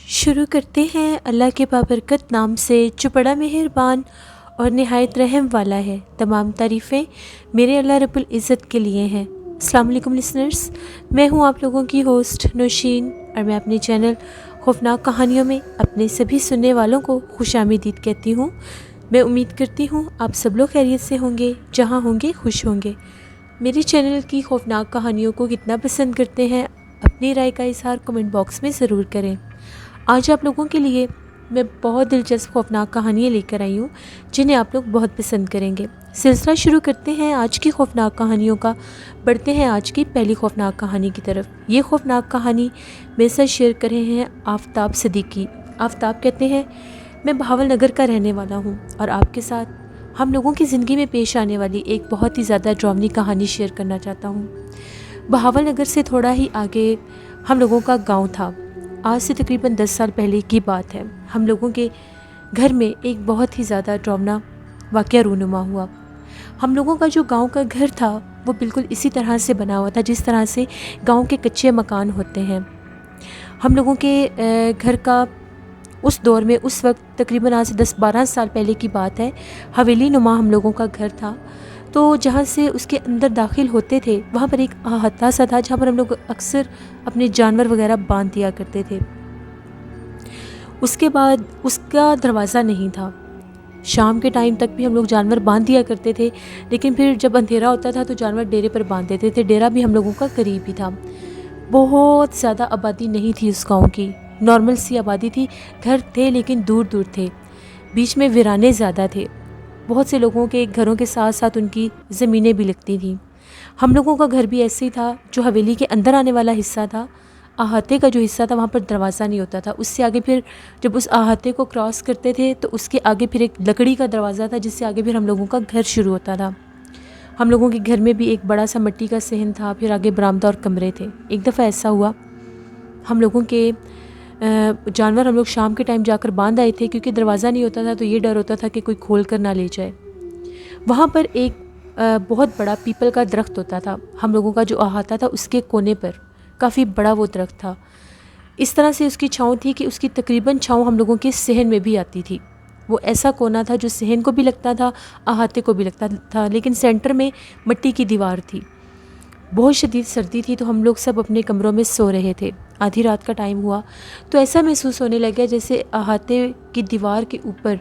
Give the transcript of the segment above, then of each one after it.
شروع کرتے ہیں اللہ کے بابرکت نام سے جو بڑا مہربان اور نہایت رحم والا ہے۔ تمام تعریفیں میرے اللہ رب العزت کے لیے ہیں۔ السلام علیکم لسنرز، میں ہوں آپ لوگوں کی ہوسٹ نوشین، اور میں اپنے چینل خوفناک کہانیوں میں اپنے سبھی سننے والوں کو خوش آمدید کہتی ہوں۔ میں امید کرتی ہوں آپ سب لوگ خیریت سے ہوں گے، جہاں ہوں گے خوش ہوں گے۔ میرے چینل کی خوفناک کہانیوں کو کتنا پسند کرتے ہیں، اپنی رائے کا اظہار کمنٹ باکس میں ضرور کریں۔ آج آپ لوگوں کے لیے میں بہت دلچسپ خوفناک کہانیاں لے کر آئی ہوں جنہیں آپ لوگ بہت پسند کریں گے۔ سلسلہ شروع کرتے ہیں آج کی خوفناک کہانیوں کا، بڑھتے ہیں آج کی پہلی خوفناک کہانی کی طرف۔ یہ خوفناک کہانی میرے ساتھ شیئر کر رہے ہیں آفتاب صدیقی۔ آفتاب کہتے ہیں، میں بہاول نگر کا رہنے والا ہوں اور آپ کے ساتھ ہم لوگوں کی زندگی میں پیش آنے والی ایک بہت ہی زیادہ ڈراؤنی کہانی شیئر کرنا چاہتا ہوں۔ بہاول نگر سے تھوڑا ہی آگے ہم لوگوں کا گاؤں تھا۔ آج سے تقریباً 10 سال پہلے کی بات ہے۔ ہم لوگوں کے گھر میں ایک بہت ہی زیادہ ڈراؤنا واقعہ رونما ہوا۔ ہم لوگوں کا جو گاؤں کا گھر تھا وہ بالکل اسی طرح سے بنا ہوا تھا جس طرح سے گاؤں کے کچے مکان ہوتے ہیں۔ ہم لوگوں کے گھر کا اس دور میں، اس وقت تقریباً آج سے 10-12 سال پہلے کی بات ہے، حویلی نما ہم لوگوں کا گھر تھا۔ تو جہاں سے اس کے اندر داخل ہوتے تھے وہاں پر ایک احاطہ سا تھا جہاں پر ہم لوگ اکثر اپنے جانور وغیرہ باندھ دیا کرتے تھے۔ اس کے بعد اس کا دروازہ نہیں تھا۔ شام کے ٹائم تک بھی ہم لوگ جانور باندھ دیا کرتے تھے، لیکن پھر جب اندھیرا ہوتا تھا تو جانور ڈیرے پر باندھ دیتے تھے۔ ڈیرا بھی ہم لوگوں کا قریب ہی تھا۔ بہت زیادہ آبادی نہیں تھی اس گاؤں کی، نارمل سی آبادی تھی، گھر تھے لیکن دور دور تھے، بیچ میں ویرانے زیادہ تھے۔ بہت سے لوگوں کے گھروں کے ساتھ ساتھ ان کی زمینیں بھی لگتی تھیں۔ ہم لوگوں کا گھر بھی ایسے ہی تھا، جو حویلی کے اندر آنے والا حصہ تھا، احاطے کا جو حصہ تھا وہاں پر دروازہ نہیں ہوتا تھا۔ اس سے آگے پھر جب اس احاطے کو کراس کرتے تھے تو اس کے آگے پھر ایک لکڑی کا دروازہ تھا جس سے آگے پھر ہم لوگوں کا گھر شروع ہوتا تھا۔ ہم لوگوں کے گھر میں بھی ایک بڑا سا مٹی کا صحن تھا، پھر آگے برآمدہ اور کمرے تھے۔ ایک دفعہ ایسا ہوا، ہم لوگوں کے جانور ہم لوگ شام کے ٹائم جا کر باندھ آئے تھے، کیونکہ دروازہ نہیں ہوتا تھا تو یہ ڈر ہوتا تھا کہ کوئی کھول کر نہ لے جائے۔ وہاں پر ایک بہت بڑا پیپل کا درخت ہوتا تھا۔ ہم لوگوں کا جو احاطہ تھا اس کے کونے پر کافی بڑا وہ درخت تھا۔ اس طرح سے اس کی چھاؤں تھی کہ اس کی تقریباً چھاؤں ہم لوگوں کے صحن میں بھی آتی تھی۔ وہ ایسا کونا تھا جو صحن کو بھی لگتا تھا، احاطے کو بھی لگتا تھا، لیکن سینٹر میں مٹی کی دیوار تھی۔ بہت شدید سردی تھی تو ہم لوگ سب اپنے کمروں میں سو رہے تھے۔ آدھی رات کا ٹائم ہوا تو ایسا محسوس ہونے لگا جیسے احاطے کی دیوار کے اوپر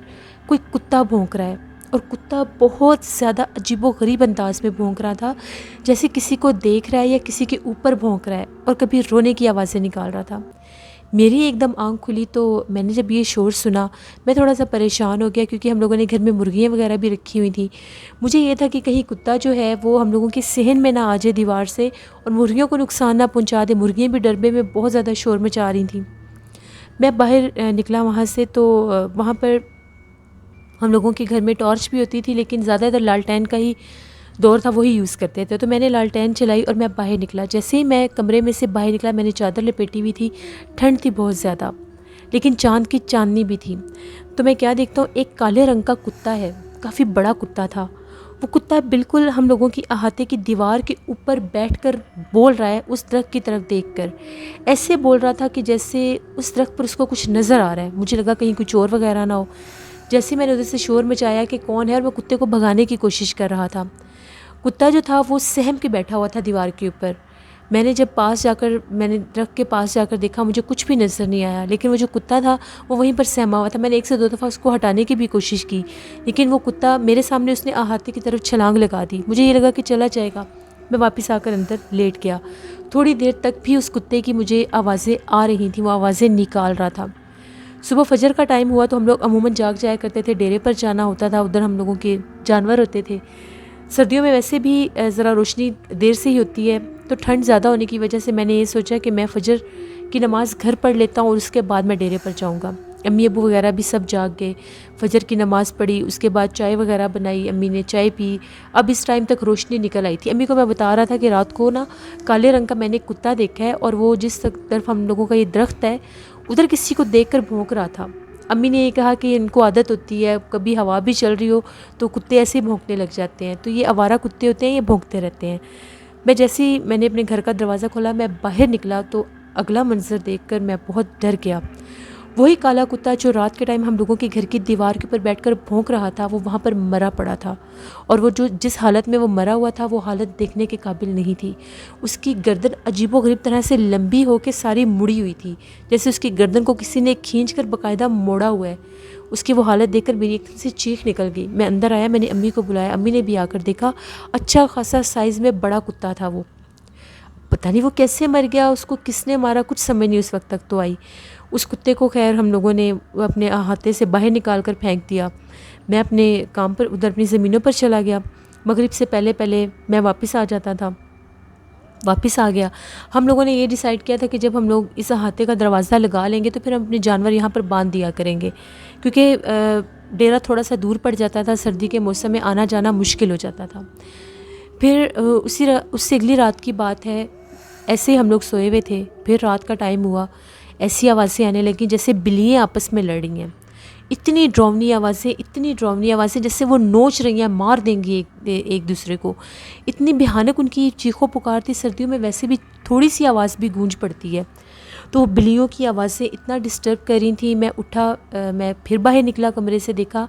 کوئی کتا بھونک رہا ہے، اور کتا بہت زیادہ عجیب و غریب انداز میں بھونک رہا تھا، جیسے کسی کو دیکھ رہا ہے یا کسی کے اوپر بھونک رہا ہے، اور کبھی رونے کی آوازیں نکال رہا تھا۔ میری ایک دم آنکھ کھلی تو میں نے جب یہ شور سنا میں تھوڑا سا پریشان ہو گیا، کیونکہ ہم لوگوں نے گھر میں مرغیاں وغیرہ بھی رکھی ہوئی تھیں۔ مجھے یہ تھا کہ کہیں کتا جو ہے وہ ہم لوگوں کے صحن میں نہ آ جائے دیوار سے اور مرغیوں کو نقصان نہ پہنچا دے۔ مرغیاں بھی ڈربے میں بہت زیادہ شور مچا رہی تھیں۔ میں باہر نکلا وہاں سے تو وہاں پر ہم لوگوں کے گھر میں ٹارچ بھی ہوتی تھی، لیکن زیادہ تر لالٹین کا ہی دور تھا، وہی یوز کرتے تھے۔ تو میں نے لالٹین چلائی اور میں باہر نکلا۔ جیسے ہی میں کمرے میں سے باہر نکلا میں نے چادر لپیٹی ہوئی تھی، ٹھنڈ تھی بہت زیادہ، لیکن چاند کی چاندنی بھی تھی۔ تو میں کیا دیکھتا ہوں، ایک کالے رنگ کا کتا ہے، کافی بڑا کتا تھا۔ وہ کتا بالکل ہم لوگوں کی احاطے کی دیوار کے اوپر بیٹھ کر بول رہا ہے، اس درخت کی طرف دیکھ کر ایسے بول رہا تھا کہ جیسے اس درخت پر اس کو کچھ نظر آ رہا ہے۔ مجھے لگا کہیں کوئی چور وغیرہ نہ ہو۔ جیسے میں نے ادھر سے شور مچایا کہ کون ہے، اور میں کتے کو بھگانے کی کوشش کر رہا تھا۔ کتا جو تھا وہ سہم کے بیٹھا ہوا تھا دیوار کے اوپر۔ میں نے جب میں نے درخت کے پاس جا کر دیکھا، مجھے کچھ بھی نظر نہیں آیا، لیکن وہ جو کتا تھا وہ وہیں پر سہما ہوا تھا۔ میں نے 1 سے 2 دفعہ اس کو ہٹانے کی بھی کوشش کی، لیکن وہ کتا میرے سامنے اس نے احاطے کی طرف چھلانگ لگا دی۔ مجھے یہ لگا کہ چلا جائے گا۔ میں واپس آ کر اندر لیٹ گیا۔ تھوڑی دیر تک بھی اس کتے کی مجھے آوازیں آ رہی تھیں، وہ آوازیں نکال رہا تھا۔ صبح فجر کا ٹائم ہوا تو ہم لوگ عموماً جاگ جایا کرتے تھے، ڈیرے پر جانا ہوتا تھا، ادھر ہم لوگوں کے جانور ہوتے تھے۔ سردیوں میں ویسے بھی ذرا روشنی دیر سے ہی ہوتی ہے، تو ٹھنڈ زیادہ ہونے کی وجہ سے میں نے یہ سوچا کہ میں فجر کی نماز گھر پڑھ لیتا ہوں اور اس کے بعد میں ڈیرے پر جاؤں گا۔ امی ابو وغیرہ بھی سب جاگ گئے، فجر کی نماز پڑھی، اس کے بعد چائے وغیرہ بنائی، امی نے چائے پی۔ اب اس ٹائم تک روشنی نکل آئی تھی۔ امی کو میں بتا رہا تھا کہ رات کو نا کالے رنگ کا میں نے کتا دیکھا ہے، اور وہ جس طرف ہم لوگوں کا یہ درخت ہے ادھر کسی کو دیکھ کر بھونک رہا تھا۔ امی نے یہ کہا کہ ان کو عادت ہوتی ہے، کبھی ہوا بھی چل رہی ہو تو کتے ایسے ہی بھونکنے لگ جاتے ہیں، تو یہ آوارہ کتے ہوتے ہیں، یہ بھونکتے رہتے ہیں۔ میں نے اپنے گھر کا دروازہ کھولا، میں باہر نکلا تو اگلا منظر دیکھ کر میں بہت ڈر گیا۔ وہی کالا کتا جو رات کے ٹائم ہم لوگوں کے گھر کی دیوار کے اوپر بیٹھ کر بھونک رہا تھا، وہ وہاں پر مرا پڑا تھا، اور وہ جس حالت میں وہ مرا ہوا تھا وہ حالت دیکھنے کے قابل نہیں تھی۔ اس کی گردن عجیب و غریب طرح سے لمبی ہو کے ساری مڑی ہوئی تھی، جیسے اس کی گردن کو کسی نے کھینچ کر باقاعدہ موڑا ہوا ہے۔ اس کی وہ حالت دیکھ کر میری ایک سے چیخ نکل گئی۔ میں اندر آیا، میں نے امی کو بلایا، امی نے بھی آ کر دیکھا، اچھا خاصا سائز میں بڑا کتا تھا وہ۔ پتہ نہیں وہ کیسے مر گیا، اس کو کس نے مارا، کچھ سمجھ نہیں اس وقت تک تو آئی۔ اس کتے کو خیر ہم لوگوں نے اپنے احاطے سے باہر نکال کر پھینک دیا۔ میں اپنے کام پر ادھر اپنی زمینوں پر چلا گیا۔ مغرب سے پہلے پہلے میں واپس آ گیا۔ ہم لوگوں نے یہ ڈیسائیڈ کیا تھا کہ جب ہم لوگ اس احاطے کا دروازہ لگا لیں گے تو پھر ہم اپنے جانور یہاں پر باندھ دیا کریں گے، کیونکہ ڈیرا تھوڑا سا دور پڑ جاتا تھا، سردی کے موسم میں آنا جانا مشکل ہو جاتا تھا۔ پھر اس سے اگلی رات کی بات ہے، ایسے ہی ہم لوگ سوئے ہوئے تھے، پھر رات کا ٹائم ہوا، ایسی آوازیں آنے لگیں جیسے بلیاں آپس میں لڑ رہی ہیں۔ اتنی ڈراؤنی آوازیں جیسے وہ نوچ رہی ہیں، مار دیں گی ایک دوسرے کو۔ اتنی بھیانک ان کی چیخو پکار تھی۔ سردیوں میں ویسے بھی تھوڑی سی آواز بھی گونج پڑتی ہے، تو وہ بلیوں کی آوازیں اتنا ڈسٹرب کر رہی تھیں۔ میں اٹھا، میں پھر باہر نکلا، کمرے سے دیکھا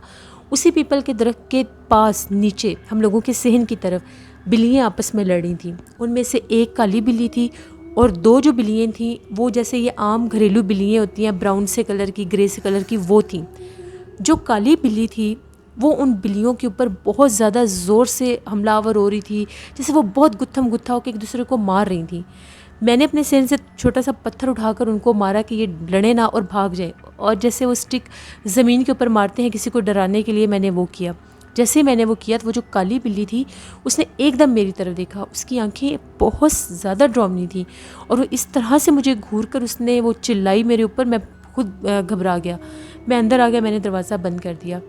اسی پیپل کے درخت کے پاس نیچے ہم لوگوں کے صحن کی طرف بلیاں آپس میں لڑ رہی تھیں۔ ان میں سے ایک کالی بلی تھی اور دو جو بلیاں تھیں وہ جیسے یہ عام گھریلو بلیاں ہوتی ہیں، براؤن سے کلر کی، گرے سے کلر کی، وہ تھیں۔ جو کالی بلی تھی وہ ان بلیوں کے اوپر بہت زیادہ زور سے حملہ آور ہو رہی تھی، جیسے وہ بہت گتھم گتھا ہو کے ایک دوسرے کو مار رہی تھیں۔ میں نے اپنے سین سے چھوٹا سا پتھر اٹھا کر ان کو مارا کہ یہ لڑیں نہ اور بھاگ جائیں، اور جیسے وہ اسٹک زمین کے اوپر مارتے ہیں کسی کو ڈرانے کے لیے، میں نے وہ کیا۔ جیسے میں نے وہ کیا تو وہ جو کالی بلی تھی اس نے ایک دم میری طرف دیکھا، اس کی آنکھیں بہت زیادہ ڈراؤنی تھیں، اور وہ اس طرح سے مجھے گھور کر اس نے وہ چلائی میرے اوپر، میں خود گھبرا گیا۔ میں اندر آ گیا، میں نے دروازہ بند کر دیا۔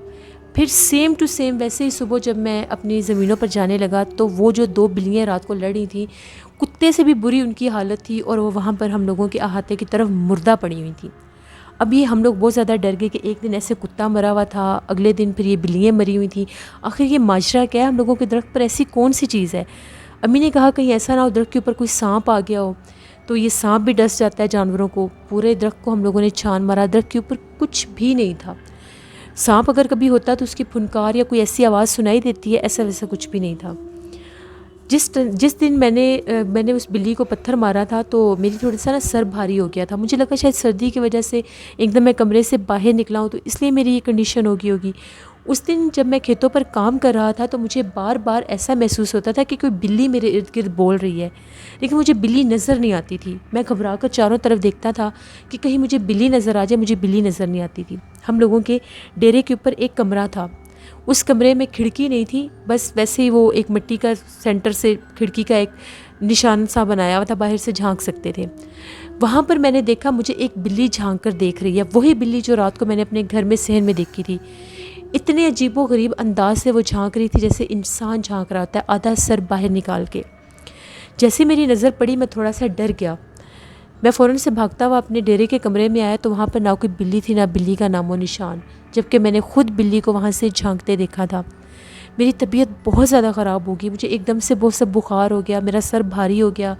پھر سیم ٹو سیم ویسے ہی صبح جب میں اپنی زمینوں پر جانے لگا تو وہ جو دو بلیاں رات کو لڑ رہی تھیں، کتے سے بھی بری ان کی حالت تھی، اور وہ وہاں پر ہم لوگوں کے احاطے کی طرف مردہ پڑی ہوئی تھیں۔ اب یہ ہم لوگ بہت زیادہ ڈر گئے کہ ایک دن ایسے کتا مرا ہوا تھا، اگلے دن پھر یہ بلیاں مری ہوئی تھیں، آخر یہ ماجرا کیا ہے، ہم لوگوں کے درخت پر ایسی کون سی چیز ہے۔ امی نے کہا کہیں ایسا نہ ہو درخت کے اوپر کوئی سانپ آ گیا ہو، تو یہ سانپ بھی ڈس جاتا ہے جانوروں کو۔ پورے درخت کو ہم لوگوں نے چھان مارا، درخت کے اوپر کچھ بھی نہیں تھا۔ سانپ اگر کبھی ہوتا تو اس کی پھنکار یا کوئی ایسی آواز سنائی دیتی ہے، ایسا ویسا کچھ بھی نہیں تھا۔ جس دن میں نے اس بلی کو پتھر مارا تھا تو میری تھوڑا سا نا سر بھاری ہو گیا تھا، مجھے لگا شاید سردی کی وجہ سے ایک دم میں کمرے سے باہر نکلا ہوں تو اس لیے میری یہ کنڈیشن ہوگی۔ اس دن جب میں کھیتوں پر کام کر رہا تھا تو مجھے بار بار ایسا محسوس ہوتا تھا کہ کوئی بلی میرے ارد گرد بول رہی ہے، لیکن مجھے بلی نظر نہیں آتی تھی۔ میں گھبرا کر چاروں طرف دیکھتا تھا کہ کہیں مجھے بلی نظر آ جائے، مجھے بلی نظر نہیں آتی تھی۔ ہم لوگوں کے ڈیرے کے اوپر ایک کمرہ تھا، اس کمرے میں کھڑکی نہیں تھی، بس ویسے ہی وہ ایک مٹی کا سینٹر سے کھڑکی کا ایک نشان سا بنایا ہوا تھا، باہر سے جھانک سکتے تھے۔ وہاں پر میں نے دیکھا مجھے ایک بلی جھانک کر دیکھ رہی ہے، وہی بلی جو رات کو میں نے اپنے گھر میں صحن میں دیکھی تھی۔ اتنے عجیب و غریب انداز سے وہ جھانک رہی تھی جیسے انسان جھانک رہا ہوتا ہے، آدھا سر باہر نکال کے۔ جیسے میری نظر پڑی میں تھوڑا سا ڈر گیا، میں فوراً سے بھاگتا ہوا اپنے ڈیرے کے کمرے میں آیا تو وہاں پر نہ کوئی بلی تھی، نہ بلی کا نام و نشان، جبکہ میں نے خود بلی کو وہاں سے جھانکتے دیکھا تھا۔ میری طبیعت بہت زیادہ خراب ہوگی، مجھے ایک دم سے بہت سا بخار ہو گیا، میرا سر بھاری ہو گیا،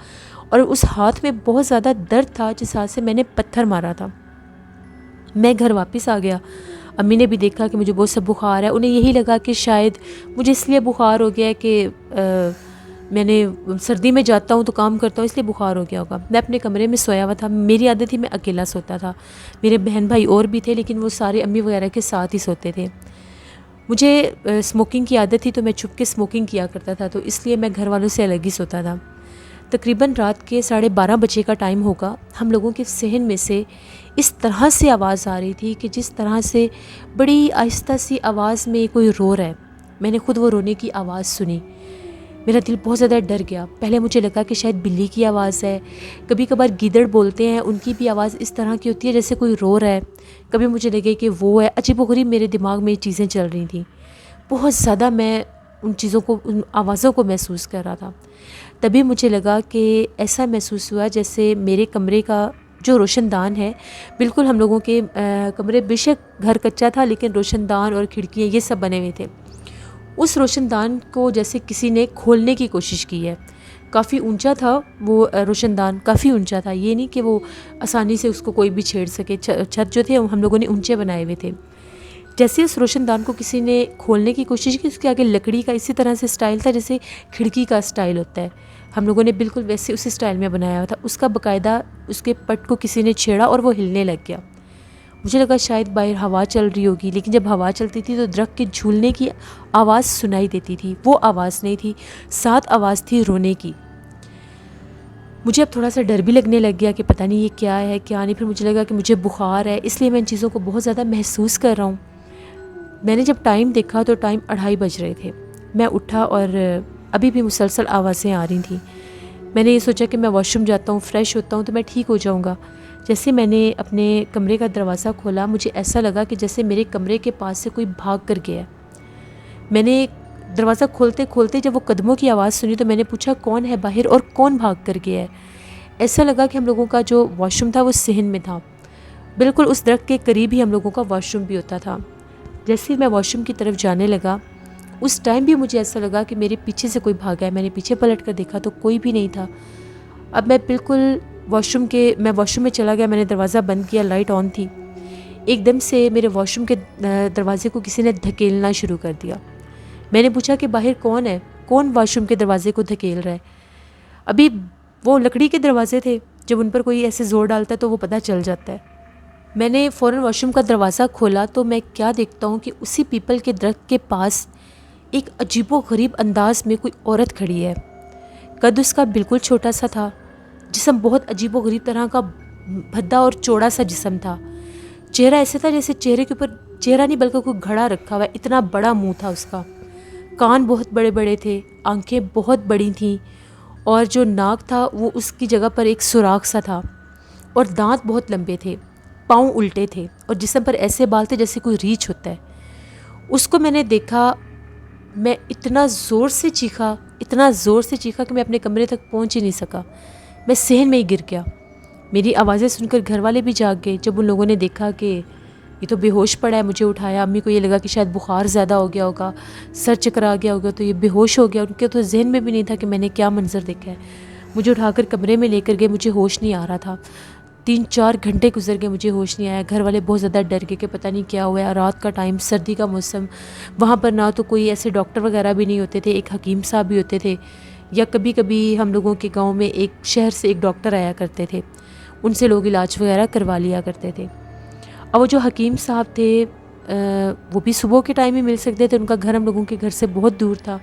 اور اس ہاتھ میں بہت زیادہ درد تھا جس ہاتھ سے میں نے پتھر مارا تھا۔ میں گھر واپس آ گیا، امی نے بھی دیکھا کہ مجھے بہت سا بخار ہے، انہیں یہی لگا کہ شاید مجھے اس لیے بخار ہو گیا ہے کہ میں نے سردی میں جاتا ہوں تو کام کرتا ہوں، اس لیے بخار ہو گیا ہوگا۔ میں اپنے کمرے میں سویا ہوا تھا، میری عادت تھی میں اکیلا سوتا تھا، میرے بہن بھائی اور بھی تھے لیکن وہ سارے امی وغیرہ کے ساتھ ہی سوتے تھے۔ مجھے اسموکنگ کی عادت تھی تو میں چھپ کے اسموکنگ کیا کرتا تھا، تو اس لیے میں گھر والوں سے الگ ہی سوتا تھا۔ تقریباً رات کے 12:30 بجے کا ٹائم ہوگا، ہم لوگوں کے صحن میں سے اس طرح سے آواز آ رہی تھی کہ جس طرح سے بڑی آہستہ سی آواز میں کوئی رو رہا ہے۔ میں نے خود وہ رونے کی آواز سنی، میرا دل بہت زیادہ ڈر گیا. پہلے مجھے لگا کہ شاید بلی کی آواز ہے. کبھی کبھار گیدڑ بولتے ہیں، ان کی بھی آواز اس طرح کی ہوتی ہے جیسے کوئی رو رہا ہے. کبھی مجھے لگے کہ وہ ہے. عجیب و غریب میرے دماغ میں یہ چیزیں چل رہی تھیں. بہت زیادہ میں ان چیزوں کو، ان آوازوں کو محسوس کر رہا تھا. تبھی مجھے لگا کہ ایسا محسوس ہوا جیسے میرے کمرے کا جو روشن دان ہے، بالکل ہم لوگوں کے کمرے، بے شک گھر کچا تھا لیکن روشن دان اور کھڑکیاں یہ سب بنے ہوئے تھے. اس روشن دان کو جیسے کسی نے کھولنے کی کوشش کی ہے. کافی اونچا تھا وہ روشن دان، کافی اونچا تھا. یہ نہیں کہ وہ آسانی سے اس کو کوئی بھی چھیڑ سکے. چھت جو تھے ہم لوگوں نے اونچے بنائے ہوئے تھے. جیسے اس روشن دان کو کسی نے کھولنے کی کوشش کی، اس کے آگے لکڑی کا اسی طرح سے سٹائل تھا جیسے کھڑکی کا سٹائل ہوتا ہے. ہم لوگوں نے بالکل ویسے اسی سٹائل میں بنایا ہوا تھا. اس کا باقاعدہ اس کے پٹ کو کسی نے چھیڑا اور وہ ہلنے لگ گیا. مجھے لگا شاید باہر ہوا چل رہی ہوگی، لیکن جب ہوا چلتی تھی تو درخت کے جھولنے کی آواز سنائی دیتی تھی. وہ آواز نہیں تھی، ساتھ آواز تھی رونے کی. مجھے اب تھوڑا سا ڈر بھی لگنے لگ گیا کہ پتہ نہیں یہ کیا ہے کیا نہیں. پھر مجھے لگا کہ مجھے بخار ہے، اس لیے میں ان چیزوں کو بہت زیادہ محسوس کر رہا ہوں. میں نے جب ٹائم دیکھا تو ٹائم 2:30 بج رہے تھے. میں اٹھا اور ابھی بھی مسلسل آوازیں آ رہی تھیں. میں نے یہ سوچا کہ میں واش روم جاتا ہوں، فریش ہوتا ہوں تو میں ٹھیک ہو جاؤں گا. جیسے میں نے اپنے کمرے کا دروازہ کھولا، مجھے ایسا لگا کہ جیسے میرے کمرے کے پاس سے کوئی بھاگ کر گیا ہے. میں نے دروازہ کھولتے کھولتے جب وہ قدموں کی آواز سنی تو میں نے پوچھا کون ہے باہر اور کون بھاگ کر گیا ہے. ایسا لگا کہ ہم لوگوں کا جو واش روم تھا وہ صحن میں تھا. بالکل اس درخت کے قریب ہی ہم لوگوں کا واش روم بھی ہوتا تھا. جیسے ہی میں واش روم کی طرف جانے لگا، اس ٹائم بھی مجھے ایسا لگا کہ میرے پیچھے سے کوئی بھاگا ہے. میں نے پیچھے پلٹ کر دیکھا تو کوئی بھی نہیں تھا. اب میں بالکل واش روم میں چلا گیا. میں نے دروازہ بند کیا، لائٹ آن تھی. ایک دم سے میرے واش روم کے دروازے کو کسی نے دھکیلنا شروع کر دیا. میں نے پوچھا کہ باہر کون ہے، کون واش روم کے دروازے کو دھکیل رہا ہے. ابھی وہ لکڑی کے دروازے تھے، جب ان پر کوئی ایسے زور ڈالتا ہے تو وہ پتہ چل جاتا ہے. میں نے فوراً واش روم کا دروازہ کھولا تو میں کیا دیکھتا ہوں کہ اسی پیپل کے درخت کے پاس ایک عجیب و غریب انداز میں کوئی عورت کھڑی ہے. قد اس کا بالکل چھوٹا سا تھا، جسم بہت عجیب و غریب طرح کا بھدا اور چوڑا سا جسم تھا. چہرہ ایسے تھا جیسے چہرے کے اوپر چہرہ نہیں بلکہ کوئی گھڑا رکھا ہوا ہے. اتنا بڑا منہ تھا اس کا. کان بہت بڑے بڑے تھے، آنکھیں بہت بڑی تھیں، اور جو ناک تھا وہ اس کی جگہ پر ایک سوراخ سا تھا، اور دانت بہت لمبے تھے. پاؤں الٹے تھے اور جسم پر ایسے بال تھے جیسے کوئی ریچھ ہوتا ہے. اس کو میں نے دیکھا، میں اتنا زور سے چیخا کہ میں اپنے کمرے تک پہنچ ہی نہیں سکا. میں صحن میں ہی گر گیا. میری آوازیں سن کر گھر والے بھی جاگ گئے. جب ان لوگوں نے دیکھا کہ یہ تو بے ہوش پڑا ہے، مجھے اٹھایا. امی کو یہ لگا کہ شاید بخار زیادہ ہو گیا ہوگا، سر چکرا گیا ہوگا تو یہ بے ہوش ہو گیا. ان کے تو ذہن میں بھی نہیں تھا کہ میں نے کیا منظر دیکھا ہے. مجھے اٹھا کر کمرے میں لے کر گئے. مجھے ہوش نہیں آ رہا تھا. 3-4 گھنٹے گزر گئے، مجھے ہوش نہیں آیا. گھر والے بہت زیادہ ڈر گئے کہ پتہ نہیں کیا ہوا ہے. رات کا ٹائم، سردی کا موسم، وہاں پر نہ تو کوئی ایسے ڈاکٹر وغیرہ بھی نہیں ہوتے تھے. ایک حکیم صاحب بھی ہوتے تھے، یا کبھی کبھی ہم لوگوں کے گاؤں میں ایک شہر سے ایک ڈاکٹر آیا کرتے تھے، ان سے لوگ علاج وغیرہ کروا لیا کرتے تھے. اور وہ جو حکیم صاحب تھے وہ بھی صبح کے ٹائم ہی مل سکتے تھے. ان کا گھر ہم لوگوں کے گھر سے بہت دور تھا.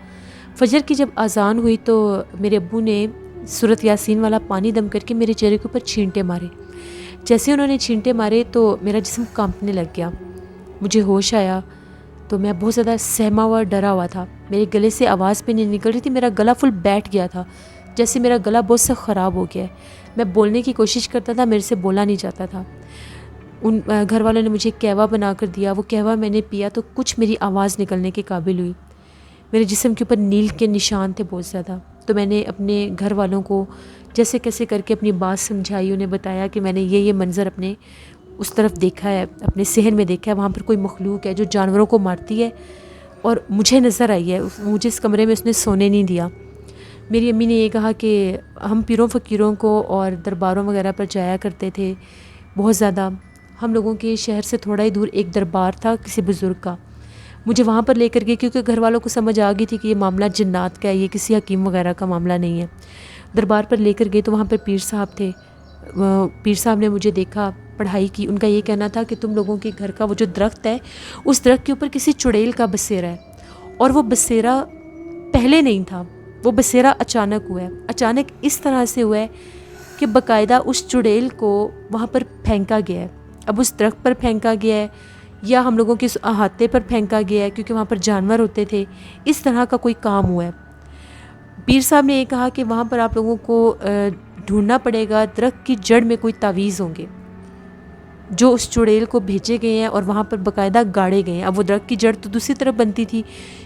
فجر کی جب اذان ہوئی تو میرے ابو نے سورۃ یاسین والا پانی دم کر کے میرے چہرے کے اوپر چھینٹے مارے. جیسے انہوں نے چھینٹے مارے تو میرا جسم کانپنے لگ گیا. مجھے ہوش آیا تو میں بہت زیادہ سہما ہوا، ڈرا ہوا تھا. میرے گلے سے آواز بھی نہیں نکل رہی تھی. میرا گلا فل بیٹھ گیا تھا، جیسے میرا گلا بہت سا خراب ہو گیا ہے. میں بولنے کی کوشش کرتا تھا، میرے سے بولا نہیں جاتا تھا. ان گھر والوں نے مجھے قہوہ بنا کر دیا. وہ قہوہ میں نے پیا تو کچھ میری آواز نکلنے کے قابل ہوئی. میرے جسم کے اوپر نیل کے نشان تھے بہت زیادہ. تو میں نے اپنے گھر والوں کو جیسے کیسے کر کے اپنی بات سمجھائی. انہیں بتایا کہ میں نے یہ منظر اپنے اس طرف دیکھا ہے، اپنے صحن میں دیکھا ہے. وہاں پر کوئی مخلوق ہے جو جانوروں کو مارتی ہے اور مجھے نظر آئی ہے. مجھے اس کمرے میں اس نے سونے نہیں دیا. میری امی نے یہ کہا کہ ہم پیروں فقیروں کو اور درباروں وغیرہ پر جایا کرتے تھے بہت زیادہ. ہم لوگوں کے شہر سے تھوڑا ہی دور ایک دربار تھا کسی بزرگ کا. مجھے وہاں پر لے کر گئے کیونکہ گھر والوں کو سمجھ آ گئی تھی کہ یہ معاملہ جنات کا ہے، یہ کسی حکیم وغیرہ کا معاملہ نہیں ہے. دربار پر لے کر گئے تو وہاں پر پیر صاحب تھے. پیر صاحب نے مجھے دیکھا، پڑھائی کی. ان کا یہ کہنا تھا کہ تم لوگوں کے گھر کا وہ جو درخت ہے، اس درخت کے اوپر کسی چڑیل کا بسیرا ہے، اور وہ بسیرا پہلے نہیں تھا، وہ بسیرا اچانک ہوا ہے. اچانک اس طرح سے ہوا ہے کہ باقاعدہ اس چڑیل کو وہاں پر پھینکا گیا ہے. اب اس درخت پر پھینکا گیا ہے یا ہم لوگوں کے اس احاطے پر پھینکا گیا ہے کیونکہ وہاں پر جانور ہوتے تھے. اس طرح کا کوئی کام ہوا ہے. پیر صاحب نے یہ کہا کہ وہاں پر آپ لوگوں کو ڈھونڈنا پڑے گا، درخت کی جڑ میں کوئی تعویذ ہوں گے جو اس چڑیل کو بھیجے گئے ہیں اور وہاں پر باقاعدہ گاڑے گئے ہیں۔ اب وہ درخت کی جڑ تو دوسری طرف بنتی تھی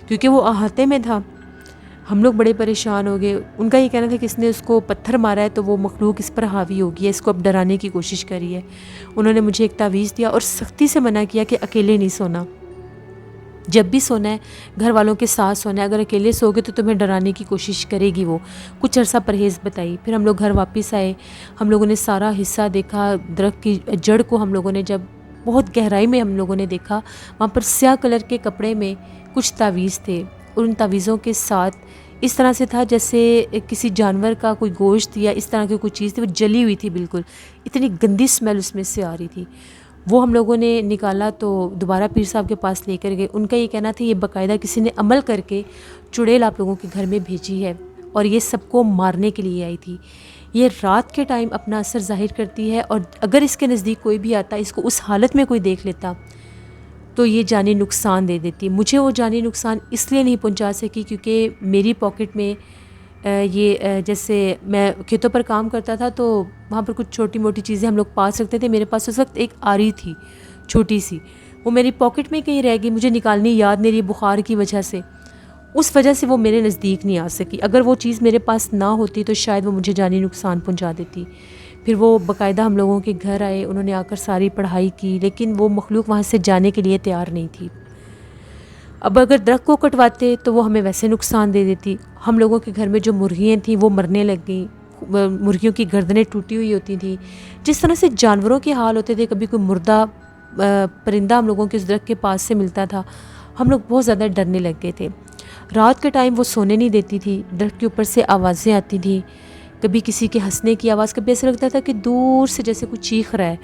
کیونکہ وہ احاطے میں تھا۔ ہم لوگ بڑے پریشان ہو گئے۔ ان کا یہ کہنا تھا کہ اس نے اس کو پتھر مارا ہے تو وہ مخلوق اس پر حاوی ہوگی ہے، اس کو اب ڈرانے کی کوشش کری ہے۔ انہوں نے مجھے ایک تعویذ دیا اور سختی سے منع کیا کہ اکیلے نہیں سونا، جب بھی سونا ہے گھر والوں کے ساتھ سونا ہے، اگر اکیلے سو گے تو تمہیں ڈرانے کی کوشش کرے گی وہ۔ کچھ عرصہ پرہیز بتائی، پھر ہم لوگ گھر واپس آئے۔ ہم لوگوں نے سارا حصہ دیکھا، درخت کی جڑ کو ہم لوگوں نے جب بہت گہرائی میں ہم لوگوں نے دیکھا، وہاں پر سیاہ کلر کے کپڑے میں کچھ تعویذ تھے، اور ان تعویذوں کے ساتھ اس طرح سے تھا جیسے کسی جانور کا کوئی گوشت یا اس طرح کی کوئی چیز تھی، وہ جلی ہوئی تھی، بالکل اتنی گندی اسمیل اس میں سے آ رہی تھی۔ وہ ہم لوگوں نے نکالا تو دوبارہ پیر صاحب کے پاس لے کر گئے۔ ان کا یہ کہنا تھا یہ باقاعدہ کسی نے عمل کر کے چڑیل آپ لوگوں کے گھر میں بھیجی ہے اور یہ سب کو مارنے کے لیے آئی تھی۔ یہ رات کے ٹائم اپنا اثر ظاہر کرتی ہے، اور اگر اس کے نزدیک کوئی بھی آتا، اس کو اس حالت میں کوئی دیکھ لیتا تو یہ جانی نقصان دے دیتی۔ مجھے وہ جانی نقصان اس لیے نہیں پہنچا سکی کیونکہ میری پاکٹ میں جیسے میں کھیتوں پر کام کرتا تھا تو وہاں پر کچھ چھوٹی موٹی چیزیں ہم لوگ پاس رکھتے تھے۔ میرے پاس اس وقت ایک آری تھی چھوٹی سی، وہ میری پاکٹ میں کہیں رہ گئی، مجھے نکالنی یاد نہیں رہی بخار کی وجہ سے، اس وجہ سے وہ میرے نزدیک نہیں آ سکی۔ اگر وہ چیز میرے پاس نہ ہوتی تو شاید وہ مجھے جانی نقصان پہنچا دیتی۔ پھر وہ باقاعدہ ہم لوگوں کے گھر آئے، انہوں نے آ کر ساری پڑھائی کی، لیکن وہ مخلوق وہاں سے جانے کے لیے تیار نہیں تھی۔ اب اگر درخت کو کٹواتے تو وہ ہمیں ویسے نقصان دے دیتی۔ ہم لوگوں کے گھر میں جو مرغیاں تھیں وہ مرنے لگ گئیں، مرغیوں کی گردنیں ٹوٹی ہوئی ہوتی تھیں۔ جس طرح سے جانوروں کے حال ہوتے تھے، کبھی کوئی مردہ پرندہ ہم لوگوں کے اس درخت کے پاس سے ملتا تھا، ہم لوگ بہت زیادہ ڈرنے لگ گئے تھے۔ رات کے ٹائم وہ سونے نہیں دیتی تھی، درخت کے اوپر سے آوازیں آتی تھیں، کبھی کسی کے ہنسنے کی آواز، کبھی ایسا لگتا تھا کہ دور سے جیسے کوئی چیخ رہا ہے،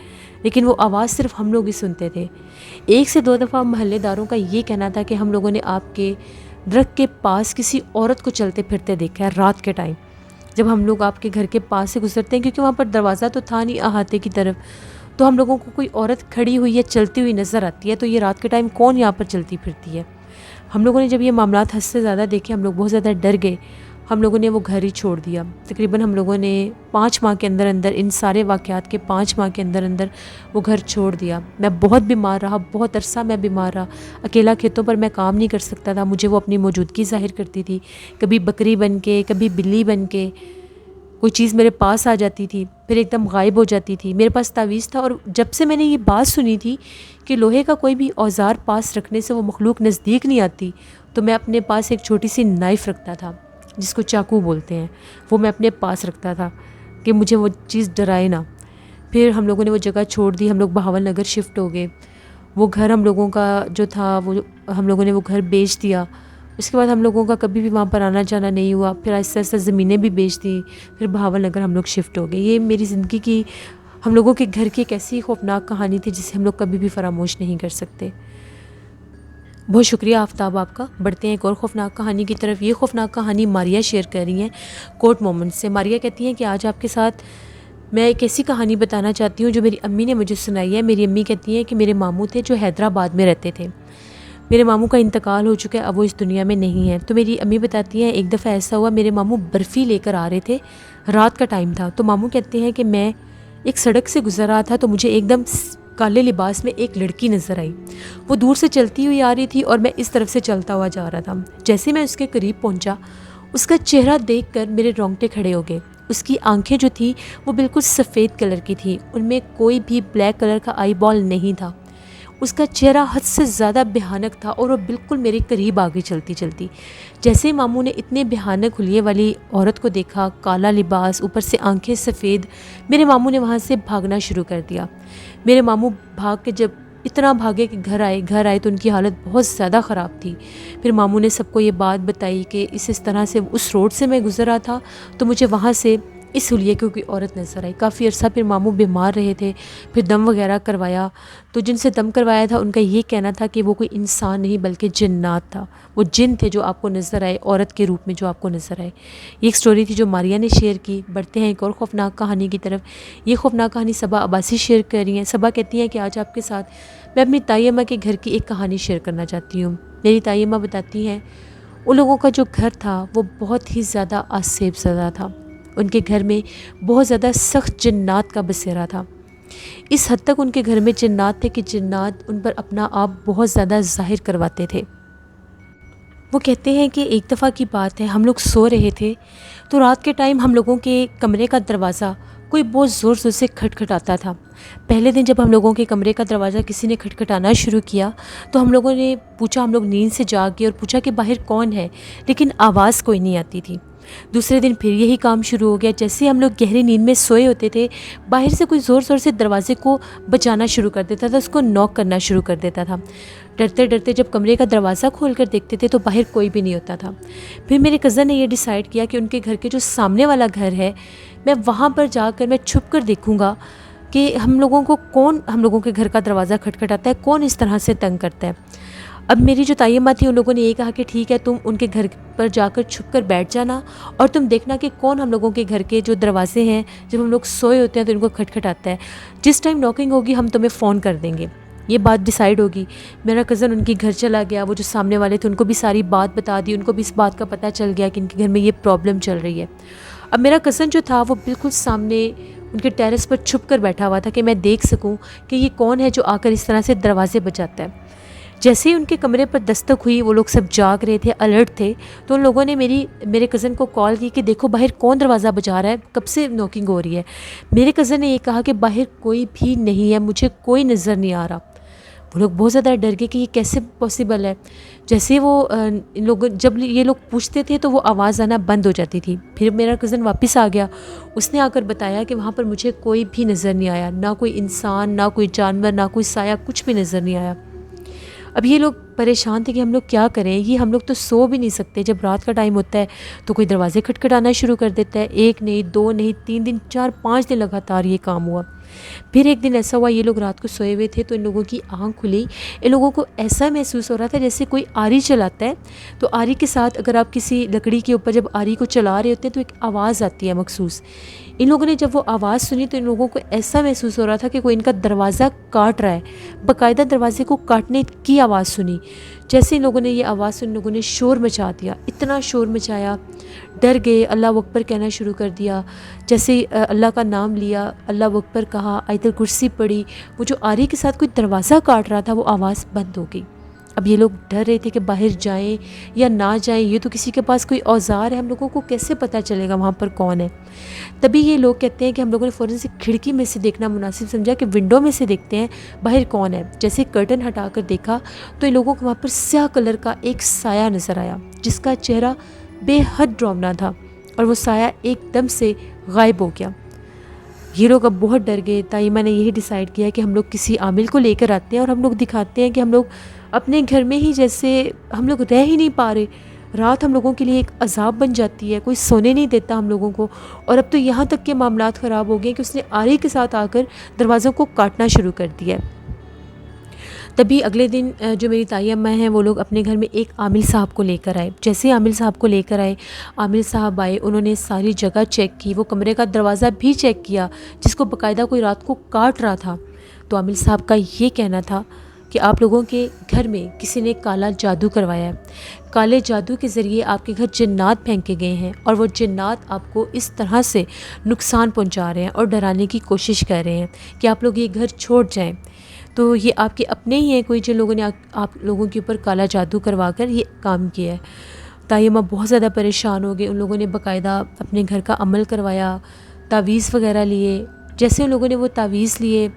لیکن وہ آواز صرف ہم لوگ ہی سنتے تھے۔ 1 سے 2 دفعہ محلے داروں کا یہ کہنا تھا کہ ہم لوگوں نے آپ کے درخت کے پاس کسی عورت کو چلتے پھرتے دیکھا ہے رات کے ٹائم، جب ہم لوگ آپ کے گھر کے پاس سے گزرتے ہیں، کیونکہ وہاں پر دروازہ تو تھا نہیں احاطے کی طرف، تو ہم لوگوں کو کوئی عورت کھڑی ہوئی یا چلتی ہوئی نظر آتی ہے، تو یہ رات کے ٹائم کون یہاں پر چلتی پھرتی ہے۔ ہم لوگوں نے جب یہ معاملات حد سے زیادہ دیکھے، ہم لوگ بہت زیادہ ڈر گئے، ہم لوگوں نے وہ گھر ہی چھوڑ دیا۔ تقریباً ہم لوگوں نے 5 ماہ کے اندر اندر، ان سارے واقعات کے 5 ماہ کے اندر اندر وہ گھر چھوڑ دیا۔ میں بہت بیمار رہا، بہت عرصہ میں بیمار رہا، اکیلا کھیتوں پر میں کام نہیں کر سکتا تھا، مجھے وہ اپنی موجودگی ظاہر کرتی تھی، کبھی بکری بن کے، کبھی بلی بن کے، کوئی چیز میرے پاس آ جاتی تھی، پھر ایک دم غائب ہو جاتی تھی۔ میرے پاس تعویذ تھا، اور جب سے میں نے یہ بات سنی تھی کہ لوہے کا کوئی بھی اوزار پاس رکھنے سے وہ مخلوق نزدیک نہیں آتی، تو میں اپنے پاس ایک چھوٹی سی نائف رکھتا تھا جس کو چاقو بولتے ہیں، وہ میں اپنے پاس رکھتا تھا کہ مجھے وہ چیز ڈرائے نہ۔ پھر ہم لوگوں نے وہ جگہ چھوڑ دی، ہم لوگ بہاول نگر شفٹ ہو گئے۔ وہ گھر ہم لوگوں کا جو تھا، وہ ہم لوگوں نے وہ گھر بیچ دیا۔ اس کے بعد ہم لوگوں کا کبھی بھی وہاں پر آنا جانا نہیں ہوا۔ پھر آہستہ آہستہ زمینیں بھی بیچ دیں، پھر بہاول نگر ہم لوگ شفٹ ہو گئے۔ یہ میری زندگی کی، ہم لوگوں کے گھر کی ایک ایسی خوفناک کہانی تھی جسے ہم لوگ کبھی بھی فراموش نہیں کر سکتے۔ بہت شکریہ آفتاب آپ کا۔ بڑھتے ہیں ایک اور خوفناک کہانی کی طرف۔ یہ خوفناک کہانی ماریہ شیئر کر رہی ہیں کوٹ مومنٹ سے۔ ماریہ کہتی ہیں کہ آج آپ کے ساتھ میں ایک ایسی کہانی بتانا چاہتی ہوں جو میری امی نے مجھے سنائی ہے۔ میری امی کہتی ہیں کہ میرے ماموں تھے جو حیدرآباد میں رہتے تھے، میرے ماموں کا انتقال ہو چکا ہے، اب وہ اس دنیا میں نہیں ہیں۔ تو میری امی بتاتی ہیں ایک دفعہ ایسا ہوا، میرے ماموں برفی لے کر آ رہے تھے، رات کا ٹائم تھا، تو ماموں کہتے ہیں کہ میں ایک سڑک سے گزر رہا تھا تو مجھے ایک دم کالے لباس میں ایک لڑکی نظر آئی۔ وہ دور سے چلتی ہوئی آ رہی تھی اور میں اس طرف سے چلتا ہوا جا رہا تھا۔ جیسے میں اس کے قریب پہنچا، اس کا چہرہ دیکھ کر میرے رونگٹے کھڑے ہو گئے۔ اس کی آنکھیں جو تھیں وہ بالکل سفید کلر کی تھیں، ان میں کوئی بھی بلیک کلر کا آئی بال نہیں تھا۔ اس کا چہرہ حد سے زیادہ بھیانک تھا اور وہ بالکل میرے قریب آگے چلتی چلتی۔ جیسے ماموں نے اتنے بھیانک حلیے والی عورت کو دیکھا، کالا لباس، اوپر سے آنکھیں سفید، میرے ماموں نے وہاں سے بھاگنا شروع کر دیا۔ میرے ماموں بھاگ کے جب اتنا بھاگے کہ گھر آئے تو ان کی حالت بہت زیادہ خراب تھی۔ پھر ماموں نے سب کو یہ بات بتائی کہ اس طرح سے اس روڈ سے میں گزر رہا تھا تو مجھے وہاں سے اس حلیے کی کوئی عورت نظر آئی۔ کافی عرصہ پھر ماموں بیمار رہے تھے، پھر دم وغیرہ کروایا، تو جن سے دم کروایا تھا ان کا یہ کہنا تھا کہ وہ کوئی انسان نہیں بلکہ جنات تھا، وہ جن تھے جو آپ کو نظر آئے، عورت کے روپ میں جو آپ کو نظر آئے۔ یہ ایک سٹوری تھی جو ماریہ نے شیئر کی۔ بڑھتے ہیں ایک اور خوفناک کہانی کی طرف۔ یہ خوفناک کہانی صبا عباسی شیئر کر رہی ہیں۔ صبا کہتی ہیں کہ آج آپ کے ساتھ میں اپنی تائی اماں کے گھر کی ایک کہانی شیئر کرنا چاہتی ہوں۔ میری تائی اماں بتاتی ہیں ان لوگوں کا جو گھر تھا وہ بہت ہی زیادہ آسیب زدہ تھا۔ ان کے گھر میں بہت زیادہ سخت جنات کا بسیرا تھا۔ اس حد تک ان کے گھر میں جنات تھے کہ جنات ان پر اپنا آپ بہت زیادہ ظاہر کرواتے تھے۔ وہ کہتے ہیں کہ ایک دفعہ کی بات ہے، ہم لوگ سو رہے تھے تو رات کے ٹائم ہم لوگوں کے کمرے کا دروازہ کوئی بہت زور زور سے کھٹکھٹاتا تھا۔ پہلے دن جب ہم لوگوں کے کمرے کا دروازہ کسی نے کھٹکھٹانا شروع کیا تو ہم لوگوں نے پوچھا، ہم لوگ نیند سے جاگ گئے اور پوچھا کہ باہر کون ہے، لیکن آواز کوئی نہیں آتی تھی۔ دوسرے دن پھر یہی کام شروع ہو گیا۔ جیسے ہم لوگ گہری نیند میں سوئے ہوتے تھے، باہر سے کوئی زور زور سے دروازے کو بجانا شروع کر دیتا تھا، اس کو نوک کرنا شروع کر دیتا تھا۔ ڈرتے ڈرتے جب کمرے کا دروازہ کھول کر دیکھتے تھے تو باہر کوئی بھی نہیں ہوتا تھا۔ پھر میرے کزن نے یہ ڈیسائیڈ کیا کہ ان کے گھر کے جو سامنے والا گھر ہے، میں وہاں پر جا کر میں چھپ کر دیکھوں گا کہ ہم لوگوں کے گھر کا دروازہ کھٹکھٹاتا ہے، کون اس طرح سے تنگ کرتا ہے۔ اب میری جو تائیمہ تھی ان لوگوں نے یہ کہا کہ ٹھیک ہے، تم ان کے گھر پر جا کر چھپ کر بیٹھ جانا اور تم دیکھنا کہ کون ہم لوگوں کے گھر کے جو دروازے ہیں جب ہم لوگ سوئے ہوتے ہیں تو ان کو کھٹکھٹاتا ہے۔ جس ٹائم ناکنگ ہوگی ہم تمہیں فون کر دیں گے۔ یہ بات ڈیسائیڈ ہوگی۔ میرا کزن ان کے گھر چلا گیا، وہ جو سامنے والے تھے ان کو بھی ساری بات بتا دی، ان کو بھی اس بات کا پتہ چل گیا کہ ان کے گھر میں یہ پرابلم چل رہی ہے۔ اب میرا کزن جو تھا وہ بالکل سامنے ان کے ٹیرس پر چھپ کر بیٹھا ہوا تھا کہ میں دیکھ سکوں کہ یہ کون ہے جو آ کر اس طرح سے دروازے بجاتا ہے۔ جیسے ہی ان کے کمرے پر دستک ہوئی، وہ لوگ سب جاگ رہے تھے، الرٹ تھے، تو ان لوگوں نے میرے کزن کو کال کی کہ دیکھو باہر کون دروازہ بجا رہا ہے، کب سے نوکنگ ہو رہی ہے۔ میرے کزن نے یہ کہا کہ باہر کوئی بھی نہیں ہے، مجھے کوئی نظر نہیں آ رہا۔ وہ لوگ بہت زیادہ ڈر گئے کہ یہ کیسے پاسبل ہے۔ جیسے جب یہ لوگ پوچھتے تھے تو وہ آواز آنا بند ہو جاتی تھی۔ پھر میرا کزن واپس آ گیا، اس نے آ کر بتایا کہ وہاں پر مجھے کوئی بھی نظر نہیں آیا، نہ کوئی انسان، نہ کوئی جانور، نہ کوئی سایہ، کچھ بھی نظر نہیں آیا۔ اب یہ لوگ پریشان تھے کہ ہم لوگ کیا کریں، یہ ہم لوگ تو سو بھی نہیں سکتے، جب رات کا ٹائم ہوتا ہے تو کوئی دروازے کھٹکھٹانا شروع کر دیتا ہے۔ 1 نہیں، 2 نہیں، 3 دن، 4-5 دن لگاتار یہ کام ہوا۔ پھر ایک دن ایسا ہوا، یہ لوگ رات کو سوئے ہوئے تھے تو ان لوگوں کی آنکھ کھلی۔ ان لوگوں کو ایسا محسوس ہو رہا تھا جیسے کوئی آری چلاتا ہے تو آری کے ساتھ اگر آپ کسی لکڑی کے اوپر جب آری کو چلا رہے ہوتے ہیں تو ایک آواز آتی ہے مخصوص۔ ان لوگوں نے جب وہ آواز سنی تو ان لوگوں کو ایسا محسوس ہو رہا تھا کہ کوئی ان کا دروازہ کاٹ رہا ہے، باقاعدہ دروازے کو کاٹنے کی آواز سنی۔ جیسے ان لوگوں نے یہ آواز سنی، ان لوگوں نے شور مچا دیا، اتنا شور مچایا، ڈر گئے، اللہ اکبر کہنا شروع کر دیا۔ جیسے اللہ کا نام لیا، اللہ اکبر کہا، آیت الکرسی پڑھی، وہ جو آری کے ساتھ کوئی دروازہ کاٹ رہا تھا وہ آواز بند ہو گئی۔ اب یہ لوگ ڈر رہے تھے کہ باہر جائیں یا نہ جائیں، یہ تو کسی کے پاس کوئی اوزار ہے، ہم لوگوں کو کیسے پتہ چلے گا وہاں پر کون ہے۔ تبھی یہ لوگ کہتے ہیں کہ ہم لوگوں نے فوراً سے کھڑکی میں سے دیکھنا مناسب سمجھا کہ ونڈو میں سے دیکھتے ہیں باہر کون ہے۔ جیسے کرٹن ہٹا کر دیکھا تو ان لوگوں کو وہاں پر سیاہ کلر کا ایک سایہ نظر آیا جس کا چہرہ بے حد ڈراؤنا تھا، اور وہ سایہ ایک دم سے غائب ہو گیا۔ یہ لوگ اب بہت ڈر گئے۔ تائیمہ نے یہی ڈیسائیڈ کیا کہ ہم لوگ کسی عامل کو لے کر آتے ہیں اور ہم لوگ دکھاتے ہیں کہ ہم لوگ اپنے گھر میں ہی جیسے ہم لوگ رہ ہی نہیں پا رہے، رات ہم لوگوں کے لیے ایک عذاب بن جاتی ہے، کوئی سونے نہیں دیتا ہم لوگوں کو، اور اب تو یہاں تک کہ معاملات خراب ہو گئے کہ اس نے آری کے ساتھ آ کر دروازوں کو کاٹنا شروع کر دیا ہے۔ تبھی اگلے دن جو میری تائی اماں ہیں وہ لوگ اپنے گھر میں ایک عامل صاحب کو لے کر آئے۔ جیسے عامل صاحب کو لے کر آئے، عامل صاحب آئے، انہوں نے ساری جگہ چیک کی، وہ کمرے کا دروازہ بھی چیک کیا جس کو باقاعدہ کوئی رات کو کاٹ رہا تھا۔ تو عامل صاحب کا یہ کہنا تھا کہ آپ لوگوں کے گھر میں کسی نے کالا جادو کروایا ہے، کالے جادو کے ذریعے آپ کے گھر جنات پھینکے گئے ہیں، اور وہ جنات آپ کو اس طرح سے نقصان پہنچا رہے ہیں اور ڈرانے کی کوشش کر رہے ہیں کہ آپ لوگ یہ گھر چھوڑ جائیں۔ تو یہ آپ کے اپنے ہی ہیں کوئی جن لوگوں نے آپ لوگوں کے اوپر کالا جادو کروا کر یہ کام کیا ہے۔ تائی اماں بہت زیادہ پریشان ہو گئے، ان لوگوں نے باقاعدہ اپنے گھر کا عمل کروایا، تعویذ وغیرہ لیے۔ جیسے ان لوگوں نے وہ تعویذ لیے،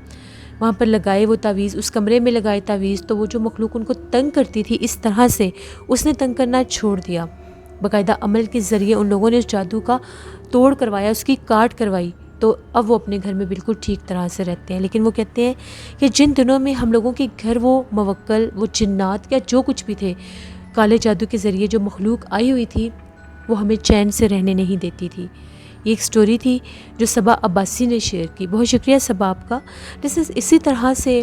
وہاں پر لگائے وہ تعویذ، اس کمرے میں لگائے تعویذ، تو وہ جو مخلوق ان کو تنگ کرتی تھی اس طرح سے اس نے تنگ کرنا چھوڑ دیا۔ باقاعدہ عمل کے ذریعے ان لوگوں نے اس جادو کا توڑ کروایا، اس کی کاٹ کروائی، تو اب وہ اپنے گھر میں بالکل ٹھیک طرح سے رہتے ہیں۔ لیکن وہ کہتے ہیں کہ جن دنوں میں ہم لوگوں کے گھر وہ موکل، وہ جنات یا جو کچھ بھی تھے، کالے جادو کے ذریعے جو مخلوق آئی ہوئی تھی وہ ہمیں چین سے رہنے نہیں دیتی تھی۔ یہ ایک سٹوری تھی جو صبا عباسی نے شیئر کی۔ بہت شکریہ صبا آپ کا۔ اسی طرح سے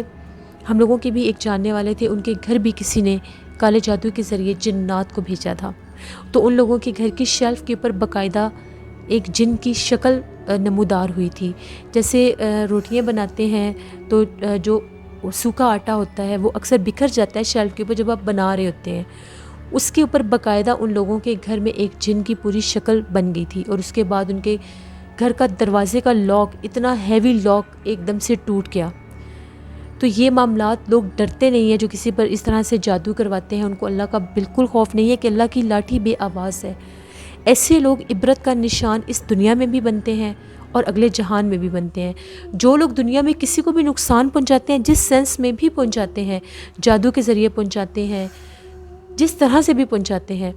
ہم لوگوں کے بھی ایک جاننے والے تھے، ان کے گھر بھی کسی نے کالے جادو کے ذریعے جنات کو بھیجا تھا، تو ان لوگوں کے گھر کی شیلف کے اوپر باقاعدہ ایک جن کی شکل نمودار ہوئی تھی۔ جیسے روٹیاں بناتے ہیں تو جو سوکھا آٹا ہوتا ہے وہ اکثر بکھر جاتا ہے شیلف کے اوپر جب آپ بنا رہے ہوتے ہیں، اس کے اوپر باقاعدہ ان لوگوں کے گھر میں ایک جن کی پوری شکل بن گئی تھی، اور اس کے بعد ان کے گھر کا دروازے کا لاک، اتنا ہیوی لاک ایک دم سے ٹوٹ گیا۔ تو یہ معاملات لوگ ڈرتے نہیں ہیں جو کسی پر اس طرح سے جادو کرواتے ہیں، ان کو اللہ کا بالکل خوف نہیں ہے کہ اللہ کی لاٹھی بے آواز ہے۔ ایسے لوگ عبرت کا نشان اس دنیا میں بھی بنتے ہیں اور اگلے جہان میں بھی بنتے ہیں۔ جو لوگ دنیا میں کسی کو بھی نقصان پہنچاتے ہیں، جس سینس میں بھی پہنچاتے ہیں، جادو کے ذریعے پہنچاتے ہیں، جس طرح سے بھی پہنچاتے ہیں،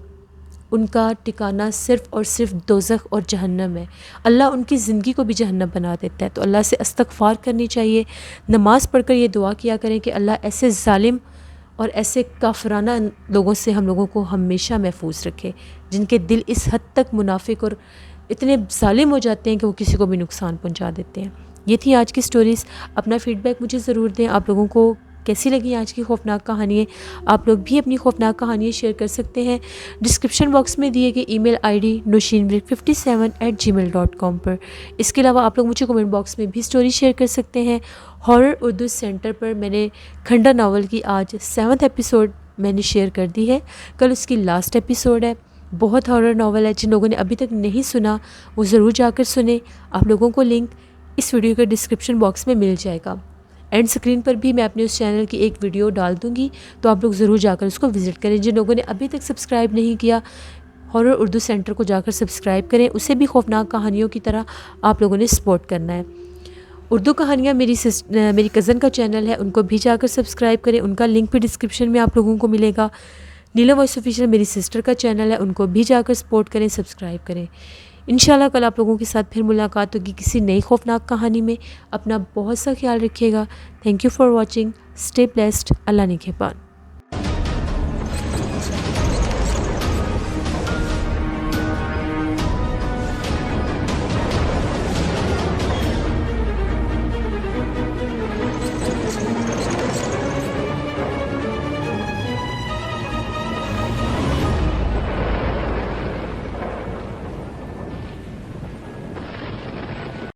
ان کا ٹھکانہ صرف اور صرف دوزخ اور جہنم ہے۔ اللہ ان کی زندگی کو بھی جہنم بنا دیتا ہے۔ تو اللہ سے استغفار کرنی چاہیے، نماز پڑھ کر یہ دعا کیا کریں کہ اللہ ایسے ظالم اور ایسے کافرانہ لوگوں سے ہم لوگوں کو ہمیشہ محفوظ رکھے، جن کے دل اس حد تک منافق اور اتنے ظالم ہو جاتے ہیں کہ وہ کسی کو بھی نقصان پہنچا دیتے ہیں۔ یہ تھی آج کی سٹوریز۔ اپنا فیڈ بیک مجھے ضرور دیں، آپ لوگوں کو کیسی لگی آج کی خوفناک کہانیاں۔ آپ لوگ بھی اپنی خوفناک کہانیاں شیئر کر سکتے ہیں ڈسکرپشن باکس میں دیے گئے ای میل آئی ڈی noshinbrick57@gmail.com پر۔ اس کے علاوہ آپ لوگ مجھے کمنٹ باکس میں بھی سٹوری شیئر کر سکتے ہیں۔ ہارر اردو سینٹر پر میں نے کھنڈا ناول کی آج 7th ایپیسوڈ میں نے شیئر کر دی ہے، کل اس کی لاسٹ ایپیسوڈ ہے۔ بہت ہارر ناول ہے، جن لوگوں نے ابھی تک نہیں سنا وہ ضرور جا کر سنیں۔ آپ لوگوں کو لنک اس ویڈیو کے ڈسکرپشن باکس میں مل جائے گا۔ اینڈ اسکرین پر بھی میں اپنے اس چینل کی ایک ویڈیو ڈال دوں گی، تو آپ لوگ ضرور جا کر اس کو وزٹ کریں۔ جن لوگوں نے ابھی تک سبسکرائب نہیں کیا، ہارر اردو سینٹر کو جا کر سبسکرائب کریں، اسے بھی خوفناک کہانیوں کی طرح آپ لوگوں نے سپورٹ کرنا ہے۔ اردو کہانیاں میری کزن کا چینل ہے، ان کو بھی جا کر سبسکرائب کریں، ان کا لنک بھی ڈسکرپشن میں آپ لوگوں کو ملے گا۔ نیلم وائس آفیشیل میری سسٹر کا چینل ہے، ان کو بھی جا کر سپورٹ کریں، سبسکرائب کریں۔ انشاءاللہ کل آپ لوگوں کے ساتھ پھر ملاقات ہوگی کسی نئی خوفناک کہانی میں۔ اپنا بہت سا خیال رکھیے گا۔ Thank you for watching. Stay blessed. اللہ نگہبان۔